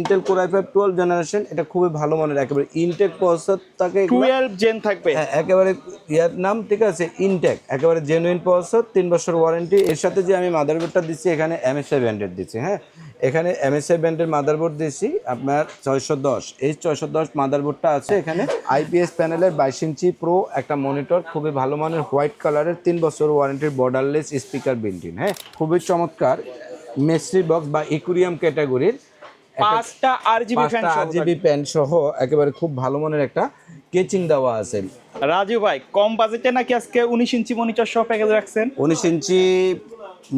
Intel core i5 12 generation, এটা খুবই ভালো মানের, একেবারে ইনটেক প্রসেসর থাকে, 12 জেন থাকবে। হ্যাঁ একেবারে ইয়ার নাম ঠিক আছে ইনটেক, একেবারে জেনুইন প্রসেসর, 3 বছর ওয়ারেন্টি। এর সাথে যে আমি মাদারবোর্ডটা দিচ্ছি এখানে MSI ব্র্যান্ডের দিচ্ছি, হ্যাঁ এখানে MSI ব্র্যান্ডের মাদারবোর্ড দিচ্ছি আপনার 610। এই 610 মাদারবোর্ডটা আছে এখানে। IPS প্যানেলের 22 ইঞ্চি প্রো একটা মনিটর, খুবই ভালো মানের হোয়াইট কালারের, 3 বছর ওয়ারেন্টির বর্ডারলেস স্পিকার বিল্ট ইন, হ্যাঁ খুবই চমৎকার মেসরি বক্স বা ইকুরিয়াম ক্যাটাগরির 5টা RGB ফ্যান সহ একেবারে খুব ভালো মানের একটা কেচিং দেওয়া আছে। রাজু ভাই কম বাজেটে নাকি আজকে 19 ইঞ্চি মনিটর সহ প্যাকেজ রাখছেন? 19 ইঞ্চি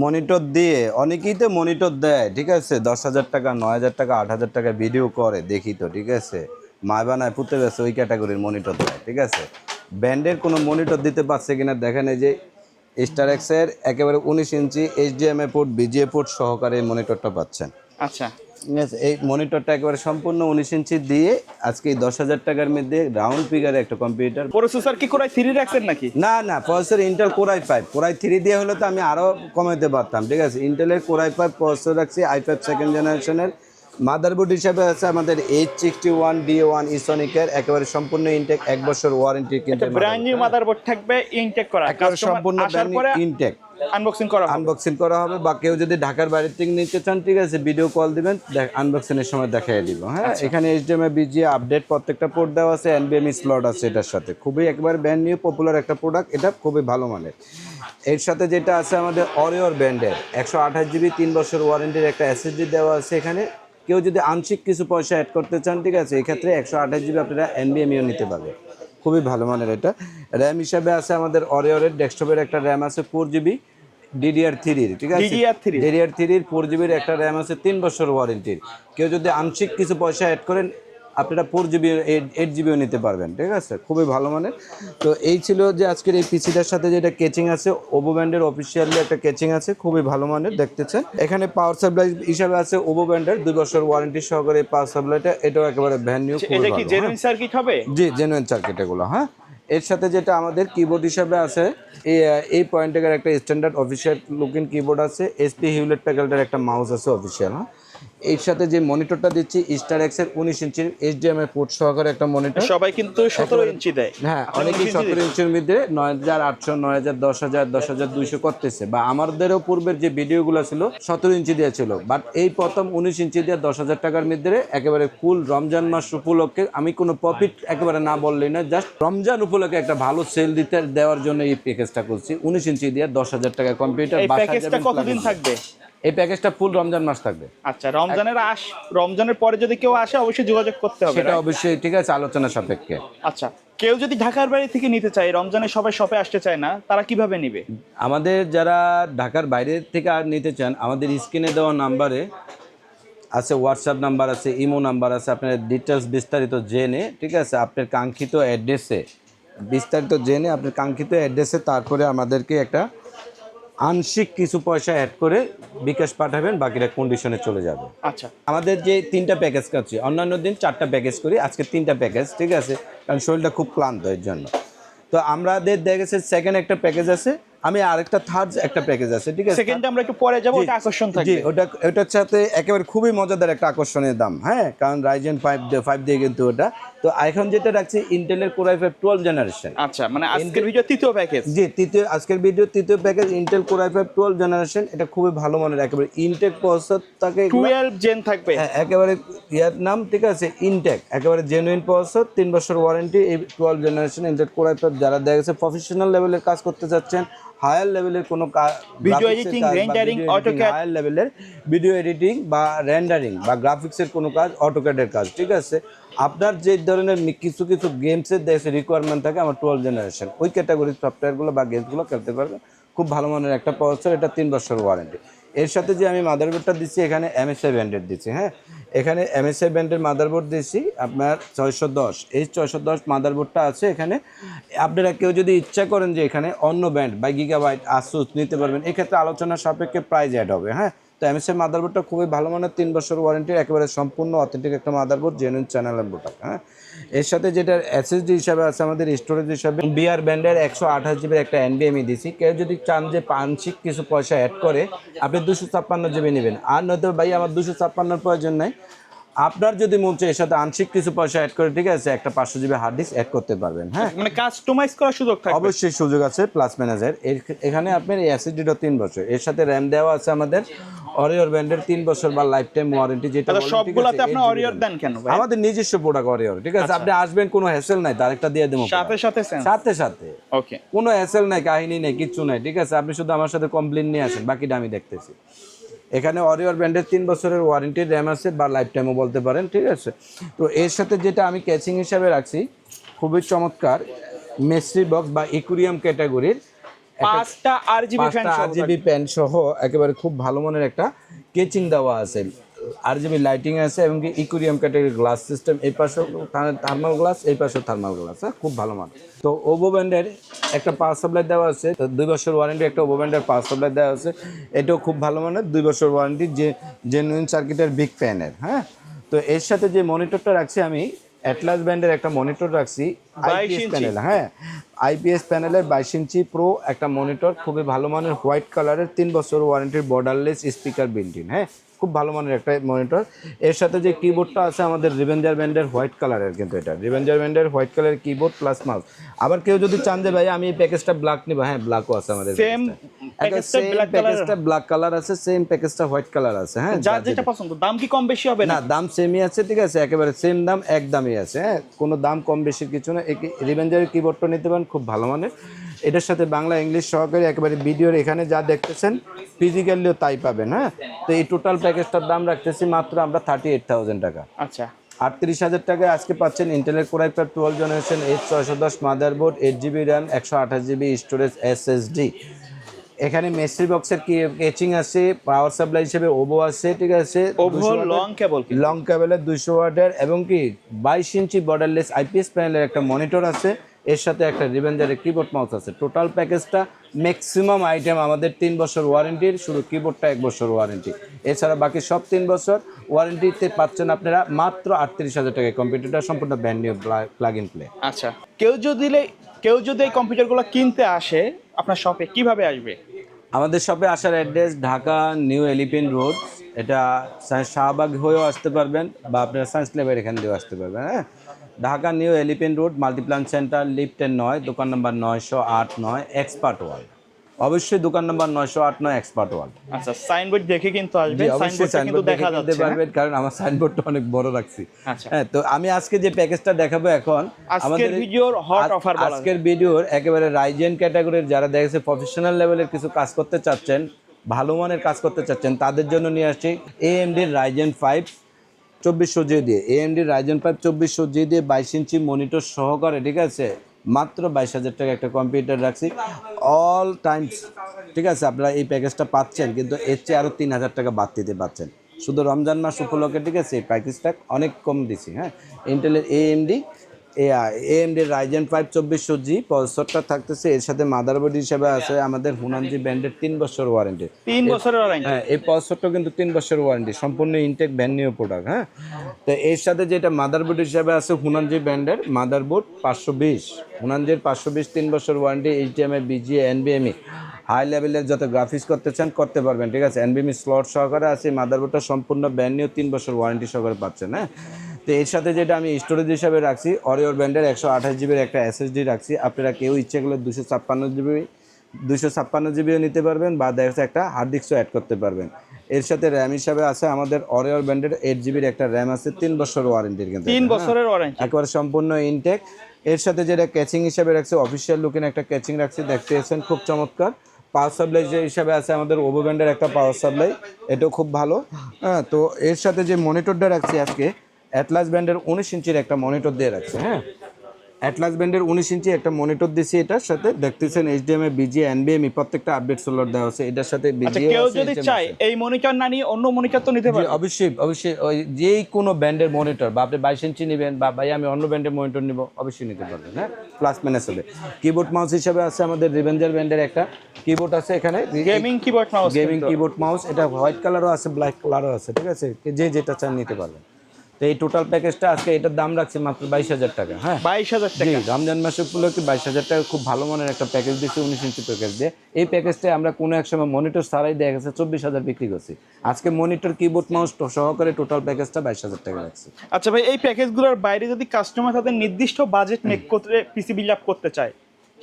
মনিটর দিয়ে অনেকেই তো মনিটর দেয়, ঠিক আছে 10,000 টাকা 9,000 টাকা 8,000 টাকা ভিডিও করে দেখি তো, ঠিক আছে মায় বানায় পুঁতে গেছে ওই ক্যাটাগরির মনিটর দেয়, ঠিক আছে ব্র্যান্ডের কোনো মনিটর দিতে পারছে কিনা দেখেন। এই যে স্টারএক্সের একেবারে 19 ইঞ্চি HDMI পোর্ট BGA পোর্ট সহকারে এই মনিটরটা পাচ্ছেন। আচ্ছা ঠিক আছে, এই মনিটরটা একেবারে সম্পূর্ণ 19 ইঞ্চি দিয়ে আজকে 10,000 টাকার মধ্যে রাউন্ড ফিগারে একটা কম্পিউটার। প্রসেসর কি কোরাই 3 রাখছেন নাকি? না না, processor Intel core i5, core i3 দিয়ে হলে তো আমি আরও কমাতে পারতাম, ঠিক আছে ইন্টেলের কোর i5 প্রসেসর রাখছি। i5 সেকেন্ড জেনারেশনের মাদারবোর্ড হিসাবে আছে আমাদের H61D1 ইসনিকের, একেবারে সম্পূর্ণ ইনটেক, 1 বছর ওয়ারেন্টি, কিন্তু ব্র্যান্ড নিউ মাদারবোর্ড থাকবে ইনটেক করা, সম্পূর্ণ ইনটেক আনবক্সিং করা হবে। বা কেউ যদি ঢাকার বাইরে থেকে নিতে চান, ঠিক আছে ভিডিও কল দিবেন, আনবক্সিং এর সময় দেখাই দিব, হ্যাঁ এখানে HDMI BGA আপডেট প্রত্যেকটা পোর্ট দেওয়া আছে, NVMe স্লট আছে এটার সাথে, খুবই একবার ব্র্যান্ড নিউ পপুলার একটা প্রোডাক্ট, এটা খুবই ভালো মানের। এর সাথে যেটা আছে আমাদের অরিওর ব্র্যান্ডের 128GB 3 বছর ওয়ারেন্টির একটা SSD দেওয়া আছে এখানে। কেউ যদি আংশিক কিছু পয়সা অ্যাড করতে চান, ঠিক আছে এক্ষেত্রে 128GB আপনারা NVMeও নিতে পারবেন, খুবই ভালো মানের। এটা র্যাম হিসাবে আছে আমাদের অরিওরের ডেস্কটপের একটা র্যাম আছে 4GB DDR3, ঠিক আছে DDR3 4GB একটা র্যাম আছে, 3 বছর ওয়ারেন্টির। কেউ যদি আংশিক কিছু পয়সা অ্যাড করেন আপনারা 4GB 8GBও নিতে পারবেন, ঠিক আছে খুবই ভালো মানের। তো এই ছিল যে আজকের এই পিসিটার সাথে যেটা কেচিং আছে, ওভো ব্র্যান্ডের অফিসিয়ালি একটা কেচিং আছে, খুবই ভালো মানের দেখতেছেন। এখানে পাওয়ার সাপ্লাই হিসাবে আছে ওভো ব্র্যান্ডের 2 বছর ওয়ারেন্টি সহকারে এই পাওয়ার সাপ্লাইটা, এটাও একেবারে ব্র্যান্ড নিউ। এটা কি জেনুইন সার্কিট হবে? জি জেনুইন সার্কিট এগুলো, হ্যাঁ। এর সাথে যেটা আমাদের কিবোর্ড হিসাবে আছে এই পয়েন্টের একটা স্ট্যান্ডার্ড অফিসিয়াল লুকিং কিবোর্ড আছে, SP হিউলেট প্যাকেলটার একটা মাউস আছে অফিসিয়াল, হ্যাঁ। এর সাথে যে মনিটরটা দিচ্ছি স্টারএক্সের 19 ইঞ্চির HDMI পোর্ট সহকারে একটা মনিটর। সবাই কিন্তু 17 ইঞ্চি দেয়, হ্যাঁ অনেকেই 17 ইঞ্চির মধ্যে 9,800 9,000 10,000 10,200 করতেছে, বা আমাদেরও পূর্বের যে ভিডিওগুলো ছিল 17 ইঞ্চি দিয়ে ছিল, বাট এই প্রথম 19 ইঞ্চি দিয়ে 10,000 টাকার মধ্যে একেবারে ফুল রমজান মাস উপলক্ষে আমি কোনো প্রফিট একেবারে না বললেই না, জাস্ট রমজান উপলক্ষে একটা ভালো সেল দেওয়ার জন্য এই প্যাকেজটা করছি। 19 ইঞ্চি দিয়ে 10,000 টাকা কম্পিউটার। এই প্যাকেজটা কতদিন থাকবে? এই প্যাকেজটা ফুল রমজান মাস থাকবে। আচ্ছা রমজানের পরে যদি কেউ আসে অবশ্যই যোগাযোগ করতে হবে, সেটা অবশ্যই, ঠিক আছে আলোচনা সাপেক্ষে। আচ্ছা কেউ যদি ঢাকার বাইরে থেকে নিতে চায়, রমজানে সবাই শপে আসতে চায় না, তারা কিভাবে নেবে? আমাদের যারা ঢাকার বাইরে থেকে আর নিতে চান, আমাদের স্ক্রিনে দেওয়া নাম্বারে আছে, হোয়াটসঅ্যাপ নাম্বার আছে, ইমো নাম্বার আছে, আপনার ডিটেলস বিস্তারিত জেনে, ঠিক আছে আপনার কাঙ্ক্ষিত অ্যাড্রেসে আপনার কাঙ্ক্ষিত অ্যাড্রেসে তারপরে আমাদেরকে একটা আংশিক কিছু পয়সা অ্যাড করে বিকাশ পাঠাবেন, বাকিটা কন্ডিশনে চলে যাবে। আচ্ছা আমাদের যে 3টা প্যাকেজ করছি, অন্যান্য দিন 4টা প্যাকেজ করি, আজকে 3টা প্যাকেজ, ঠিক আছে কারণ শরীরটা খুব ক্লান্ত এর জন্য। তো আমাদের দেখা গেছে সেকেন্ড একটা প্যাকেজ আছে, আমি আরেকটা থার্ড একটা প্যাকেজ আছে, ঠিক আছে সেকেন্ডে আমরা একটু পরে যাব, ওটা আকর্ষণ থাকবে। জি ওটার সাথে একেবারে খুবই মজাদার একটা আকর্ষণের দাম, হ্যাঁ কারণ রাইজেন 5 দিয়ে কিন্তু ওটা। তো এখন যেটা রাখছি ইন্টেলের কোর i5 12 জেনারেশন। আচ্ছা মানে আজকের ভিডিও তৃতীয় প্যাকেজ। জি আজকের ভিডিও তৃতীয় package Intel core i5 12 generation, এটা খুবই ভালো মানের, একেবারে ইনটেক প্রসেসর থাকে, 12 জেন থাকবে, হ্যাঁ একেবারে ইয়ার নাম ঠিক আছে ইনটেক, একেবারে জেনুইন প্রসেসর, 3 বছর ওয়ারেন্টি। এই 12 জেনারেশন ইন্টেল কোর i5 যারা দেখা গেছে প্রফেশনাল লেভেলের কাজ করতে চাচ্ছেন, হায়ার লেভেলের কোনো video editing, rendering, AutoCAD, higher লেভেলের ভিডিও এডিটিং বা রেন্ডারিং বা গ্রাফিক্সের কোনো কাজ, অটোক্যাডের কাজ, ঠিক আছে আপনার যে ধরনের কিছু গেমসের দেশে রিকোয়ারমেন্ট থাকে, আমার 12 জেনারেশন ওই ক্যাটাগরির সফটওয়্যারগুলো বা গেমসগুলো খেলতে পারবেন, খুব ভালো মানের একটা প্রসেসর, এটা 3 বছর ওয়ারেন্টি। এর সাথে যে আমি মাদারবোর্ডটা দিচ্ছি এখানে MSI ব্র্যান্ডের দিচ্ছি, হ্যাঁ এখানে MSI ব্র্যান্ডের মাদারবোর্ড দিচ্ছি আপনার 610। এই 610 মাদারবোর্ডটা আছে এখানে। আপনারা কেউ যদি ইচ্ছা করেন যে এখানে অন্য ব্র্যান্ড বা গিগাবাইট আসুস নিতে পারবেন, এক্ষেত্রে আলোচনা সাপেক্ষে প্রাইস অ্যাড হবে, হ্যাঁ। তো MSI মাদারবোর্ডটা খুবই ভালো মানের, 3 বছর ওয়ারেন্টির, একেবারে সম্পূর্ণ অথেন্টিক একটা মাদারবোর্ড, জেনুইন চ্যানেলের প্রোডাক্ট, হ্যাঁ। এর সাথে যেটা SSD হিসাবে আছে আমাদের স্টোরেজ হিসাবে BR ব্র্যান্ডের 128GB একটা NVMe দিছি। কেউ যদি চান যে আংশিক কিছু পয়সা অ্যাড করে আপনি 256GB নেবেন, আর নয়তো ভাই আমার 256 প্রয়োজন নাই, আপনার যদি মন চায় এর সাথে আংশিক কিছু পয়সা অ্যাড করে, ঠিক আছে, একটা 500 জিবি হার্ড ডিস্ক অ্যাড করতে পারবেন। হ্যাঁ, মানে কাস্টমাইজ করার সুযোগ থাকবে? অবশ্যই সুযোগ আছে। প্লাস ম্যানেজার এখানে আপনার এই এসএসডিটা 3 বছর, এর সাথে র্যাম দেওয়া আছে আমাদের অরিওর ব্র্যান্ডের 3 বছর বা লাইফ টাইম ওয়ারেন্টি, যেটা আচ্ছা, সবগুলাতে আপনি অরিওর দেন কেন ভাই? আমাদের নিজস্ব প্রোডাক্ট অরিওর, ঠিক আছে। আপনি আসবেন, কোনো হ্যাসেল নাই, আরেকটা দিয়ে দেবো সাথে সাথে সাথে সাথে। ওকে, কোনো হ্যাসেল নাই, কাহিনী নাই, কিচ্ছু নাই, ঠিক আছে। আপনি শুধু আমার সাথে কমপ্লেন নিয়ে আসেন, বাকিটা আমি দেখতেছি। এখানে অরিওর ব্র্যান্ডের 3 বছরের ওয়ারেন্টি র্যাম আছে বা লাইফ টাইমও বলতে পারেন, ঠিক আছে। তো এর সাথে যেটা আমি ক্যাচিং হিসাবে রাখছি, খুবই চমৎকার মেসরি বক্স বা ইকুরিয়াম ক্যাটাগরির 5টা আরজিবি প্যান সহ একেবারে খুব ভালো মানের একটা কেচিং দেওয়া আছে, আরজিবি লাইটিং আছে, এবং কি ইকুরিয়াম ক্যাটাগরির গ্লাস সিস্টেম, এই পাশে থার্মাল গ্লাস, এই পাশে থার্মাল গ্লাস, খুব ভালো মান। তো ওভো ব্র্যান্ডের একটা পাওয়ার সাপ্লাই দেওয়া আছে, 2 বছর ওয়ারেন্টি একটা ওভো ব্র্যান্ডের পাওয়ার সাপ্লাই দেওয়া আছে, এটাও খুব ভালো মানের, 2 বছর ওয়ারেন্টি, যে জেনুইন সার্কিটের বিগ প্যানের। হ্যাঁ, তো এর সাথে যে মনিটরটা রাখছি আমি, অ্যাটলাস ব্র্যান্ডের একটা মনিটর রাখছি, আইপিএস প্যানেল। হ্যাঁ, আইপিএস প্যানেলের 22 ইঞ্চি প্রো একটা মনিটর, খুবই ভালো মানের, হোয়াইট কালারের, 3 বছর ওয়ারেন্টির, বর্ডারলেস স্পিকার বিল্ট ইন। হ্যাঁ, খুব ভালো মানের একটা মনিটর। এর সাথে যে কিবোর্ডটা আছে আমাদের রিভেঞ্জার ব্র্যান্ডের হোয়াইট কালারের, কিন্তু এটা রিভেঞ্জার ব্র্যান্ডের হোয়াইট কালারের কিবোর্ড প্লাস মাউস। আবার কেউ যদি চান যে ভাই আমি এই প্যাকেজটা ব্ল্যাক নিব, হ্যাঁ ব্ল্যাকও আছে আমাদের, সেম প্যাকেজটা ব্ল্যাক কালার আছে, সেম প্যাকেজটা হোয়াইট কালার আছে। হ্যাঁ, যার যেটা পছন্দ। দাম কি কম বেশি হবে? না, দাম সেমই আছে, ঠিক আছে, একেবারে সেম দাম, এক দামই আছে। হ্যাঁ, কোনো দাম কম বেশির কিছু না। রিভেঞ্জারের কিবোর্ডটা নিতে পারেন, খুব ভালো মানের। এটার সাথে বাংলা ইংলিশ সহকারে একেবারে ভিডিওর এখানে যা দেখতেছেন ফিজিক্যালিও তাই পাবেন। হ্যাঁ, তো এই টোটাল প্যাকেজটার দাম রাখতেছি মাত্র আমরা 38,000 টাকা। আচ্ছা, 38,000 টাকায় আজকে পাচ্ছেন ইন্টেলের core i5 12 generation, 610 motherboard, 8GB RAM, 128GB storage SSD. এখানে মেসরি বক্সের কেচিং আছে, পাওয়ার সাপ্লাই হিসেবে ওভো আছে, ঠিক আছে, ওভো লং কেবলের 200 ওয়াটের, এবং কি 22 ইঞ্চি বর্ডারলেস আইপিএস প্যানেলের একটা মনিটর আছে, এর সাথে একটা রিভেঞ্জারের কিবোর্ড মাউস আছে। টোটাল প্যাকেজটা ম্যাক্সিমাম আইটেম আমাদের 3 বছর ওয়ারেন্টির, শুধু কিবোর্ডটা 1 বছর ওয়ারেন্টি, এছাড়া বাকি সব 3 বছর ওয়ারেন্টিতে পাচ্ছেন আপনারা মাত্র 38,000 টাকায়। কম্পিউটারটা সম্পূর্ণ brand new, plug in play. আচ্ছা, কেউ যদি এই কম্পিউটারগুলো কিনতে আসে আপনার শপে, কিভাবে আসবে? আমাদের শপে আসার address Dhaka new elephant road, এটা শাহবাগ হয়েও আসতে পারবেন, বা আপনারা সায়েন্স ল্যাবের এখান দিয়েও আসতে পারবেন। হ্যাঁ, Dhaka new elephant road, Multiplan centre, lift 9, দোকান নম্বর 908 এক্সপার্ট ওয়ার্ল্ড। অবশ্যই দোকান নম্বর 908 এক্সপার্ট ওয়ার্ল্ড। আচ্ছা, সাইনবোর্ড দেখে কিন্তু আসবে, সাইনবোর্ডটা কিন্তু দেখা যাচ্ছে পারবেন, কারণ আমার সাইনবোর্ডটা অনেক বড় রাখছি। আচ্ছা, হ্যাঁ, তো আমি আজকে যে প্যাকেজটা দেখাবো এখন, আমাদের ভিডিওর হট অফার, আজকের ভিডিওর একেবারে রাইজেন ক্যাটাগরির যারা দেখেছে প্রফেশনাল লেভেলের কিছু কাজ করতে চাচ্ছেন, ভালো মানের কাজ করতে চাচ্ছেন, তাদের জন্য নিয়ে আসছি AMD রাইজেন 5 2400G দিয়ে, AMD রাইজেন 5 2400G দিয়ে 22 ইঞ্চি মনিটর সহকারে, ঠিক আছে, মাত্র 22,000 টাকা একটা কম্পিউটার রাখছি অল টাইমস, ঠিক আছে। আপনারা এই প্যাকেজটা পাচ্ছেন, কিন্তু এর চেয়ে আরও 3,000 টাকা বাদ দিতে পাচ্ছেন শুধু রমজান মাস উপলক্ষে, ঠিক আছে। এই প্যাকেজটা অনেক কম দিছি। হ্যাঁ, ইন্টেলের AMD রাইজেন 5 2400G প্রসেসরটা থাকতেছে, এর সাথে মাদারবোর্ড হিসেবে আছে আমাদের হুনানজি ব্র্যান্ডের 3 বছর ওয়ারেন্টি। 3 বছরের ওয়ারেন্টি? হ্যাঁ, এই প্রসেসরটা কিন্তু 3 বছর ওয়ারেন্টি, সম্পূর্ণ ইনটেক ব্র্যান্ড নিউ প্রোডাক্ট। হ্যাঁ, তো এর সাথে যেটা মাদারবোর্ড হিসেবে আছে হুনানজি ব্র্যান্ডের মাদারবোর্ড 520, হুনানজির 520 3 বছর warranty, HDMI BGA NVMe high লেভেলের যত গ্রাফিক্স করতে চান করতে পারবেন, ঠিক আছে। NVMe স্লট সহকারে আছে, মাদারবোর্ডটা সম্পূর্ণ ব্র্যান্ড নিউ 3 বছর ওয়ারেন্টি সহকারে পাচ্ছেন। হ্যাঁ, তো এর সাথে যেটা আমি স্টোরেজ হিসাবে রাখছি অরিওর ব্র্যান্ডের 128GB একটা SSD রাখছি। আপনারা কেউ ইচ্ছে করলে 256GB নিতে পারবেন, বা দেখা যাচ্ছে একটা হার্ড ডিস্কও অ্যাড করতে পারবেন। এর সাথে র্যাম হিসাবে আছে আমাদের অরিওর ব্র্যান্ডের 8GB একটা র্যাম আছে, 3 বছর ওয়ারেন্টির, কিন্তু 3 বছরের ওয়ারেন্টি একবারে সম্পূর্ণ ইনটেক। এর সাথে যেটা ক্যাচিং হিসাবে রাখছি অফিসিয়াল লুকিং একটা ক্যাচিং রাখছি, দেখতে এসেছেন খুব চমৎকার। পাওয়ার সাপ্লাই যে হিসাবে আছে আমাদের ওভো ব্র্যান্ডের একটা পাওয়ার সাপ্লাই, এটাও খুব ভালো। হ্যাঁ, তো এর সাথে যে মনিটরটা রাখছি আজকে অ্যাটলাস ব্র্যান্ডের 19 ইঞ্চির একটা মনিটর দিয়ে রাখছে। হ্যাঁ, অ্যাটলাস ব্র্যান্ডের 19 ইঞ্চি একটা মনিটর দিছি, এটার সাথে দেখতেছেন HDMI BGA NVMe প্রত্যেকটা আপডেট সোলার দেওয়া আছে, এটার সাথে BGA। কেউ যদি চায় এই মনিটর না নিয়ে অন্য মনিটর তো নিতে পারে? অবশ্যই ওই যেই কোনো ব্র্যান্ডের মনিটর, বা আপনি 22 ইঞ্চি নেবেন, বা ভাই আমি অন্য ব্র্যান্ডের মনিটর নিব, অবশ্যই নিতে পারবেন। হ্যাঁ, প্লাস মাইনাস হবে। কিবোর্ড মাউস হিসাবে আছে আমাদের রিভেঞ্জার ব্র্যান্ডের একটা কিবোর্ড আছে, এখানে গেমিং কিবোর্ড মাউস, এটা হোয়াইট কালারও আছে, ব্ল্যাক কালারও আছে, ঠিক আছে, যে যেটা চান নিতে পারবেন। তো তো এই টোটাল প্যাকেজটা আজকে এটার দাম রাখছি মাত্র 22,000 টাকা। হ্যাঁ 22,000 জি, টাকা। রমজান মাসে উপলক্ষে 22,000 টাকা খুব ভালো মানের একটা প্যাকেজ দিচ্ছি, 19 ইঞ্চি প্যাকেজ দিয়ে। এই প্যাকেজটায় আমরা কোনো এক সময় মনিটর ছাড়াই দেখা গেছে 24,000 বিক্রি করছি। আজকে মনিটর কিবোর্ড মাউস সহকারে টোটাল প্যাকেজটা 22,000 টাকা রাখছি। আচ্ছা ভাই, এই প্যাকেজগুলোর বাইরে যদি কাস্টমার তাদের নির্দিষ্ট বাজেট মেক করে পিসি বিল্ড আপ করতে চায়,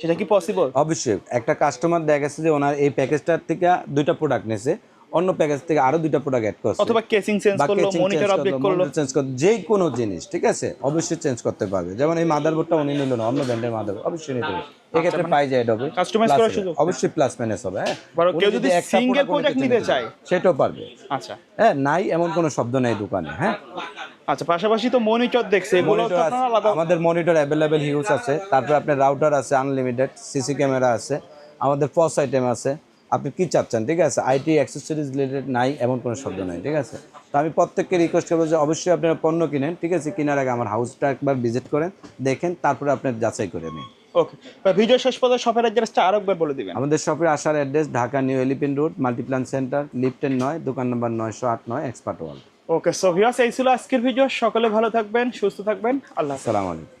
সেটা কি পসিবল? অবশ্যই একটা কাস্টমার দেখা গেছে যে ওনার এই প্যাকেজটার থেকে 2টা প্রোডাক্ট নিয়েছে, অন্য প্যাকেজ থেকে আরো 2টা প্রোডাক্ট অ্যাড করছে, অথবা কেসিং চেঞ্জ করলো, মনিটর আপডেট করলো, চেঞ্জ করতে, যে কোনো জিনিস ঠিক আছে অবশ্যই চেঞ্জ করতে পারবে। যেমন এই মাদারবোর্ডটা উনি নিল না, অন্য ব্র্যান্ডের মাদারবোর্ড অবশ্যই নিতে হবে, এক্ষেত্রে প্রাইস অ্যাড হবে, কাস্টমাইজ করার সুযোগ অবশ্যই প্লাস মাইনাস হবে। হ্যাঁ বড় কেউ উনি যদি একটা সিঙ্গেল product প্রোডাক্ট নিতে চায় সেটাও পারবে। আচ্ছা হ্যাঁ নাই এমন কোনো শব্দ নেই দোকানে। হ্যাঁ আচ্ছা, পাশাপাশি তো মনিটর দেখছে, এগুলো তো মনিটর আপনারা আলাদা। আমাদের মনিটর অ্যাভেলেবেল হিউজ আছে, তারপর আপনার রাউটার আছে আনলিমিটেড, সিসি ক্যামেরা আছে, আমাদের পস আইটেম আছে, আপনি কি চাচ্ছেন ঠিক আছে, আইটি অ্যাক্সেসরিজ রিলেটেড নাই এমন কোনো শব্দ নাই ঠিক আছে। তো আমি প্রত্যেককে রিকোয়েস্ট করবো যে অবশ্যই আপনারা পণ্য কিনেন ঠিক আছে, কেনার আগে আমার হাউসটা একবার ভিজিট করেন, দেখেন, তারপরে আপনার যাচাই করে নিন। ওকে, ভিডিও শেষ পর্যন্ত শপের অ্যাড্রেসটা আরেকবার বলে দিবেন। আমাদের শপে আসার address Dhaka new elephant road, Multiplan centre, লিফটের 9, দোকান নম্বর 908 এক্সপার্ট ওয়ার্ল্ড। ওকে, সো ভিউয়ার্স, এই ছিল আজকের ভিডিও। সকলে ভালো থাকবেন, সুস্থ থাকবেন, আল্লাহ হাফেজ। আসসালামু আলাইকুম।